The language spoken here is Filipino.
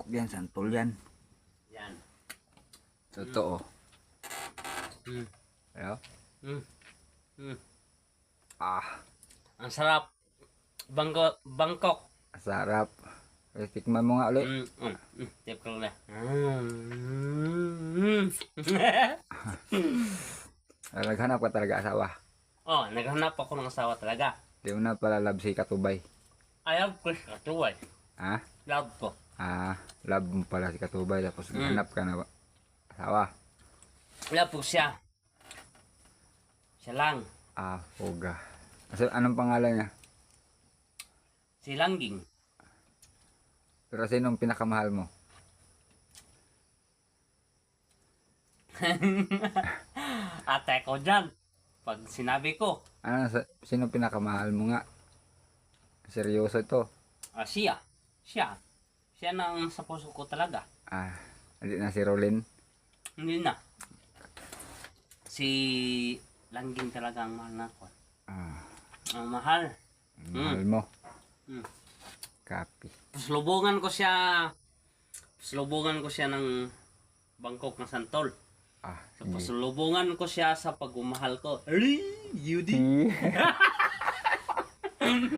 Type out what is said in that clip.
Bangkok yan, santol yan. Yan. Totoo. Mm. Ayo. Mm. Mm. Ah, Ang sarap. Bangkok. sarap. Eh, tikman mo nga ulit. Tip ko lang. Mm. Naghanap ka talaga asawa. Oh, naghanap ako ng asawa talaga. Di mo na pala love si Katubay. Ayaw ko siya. Tuway. Ha? Love ko. Love mo pala si Katubay. Tapos naghanap ka na asawa. Love ko siya. Siya lang. Huga. Anong pangalan niya? Si Langging. Pero sinong pinakamahal mo? Ate ko dyan. Pag sinabi ko, Sino pinakamahal mo nga? Seryoso ito. siya. Siya. Siya na ang sa puso ko talaga. Hindi na si Rolin. Hindi na. Si Langging talaga ang mahal na ko. Ang mahal. Mahal mo. Mm. Copy. Paslubungan ko siya ng Bangkok na santol. So, paslubungan ko siya sa pagmamahal ko. Yudi.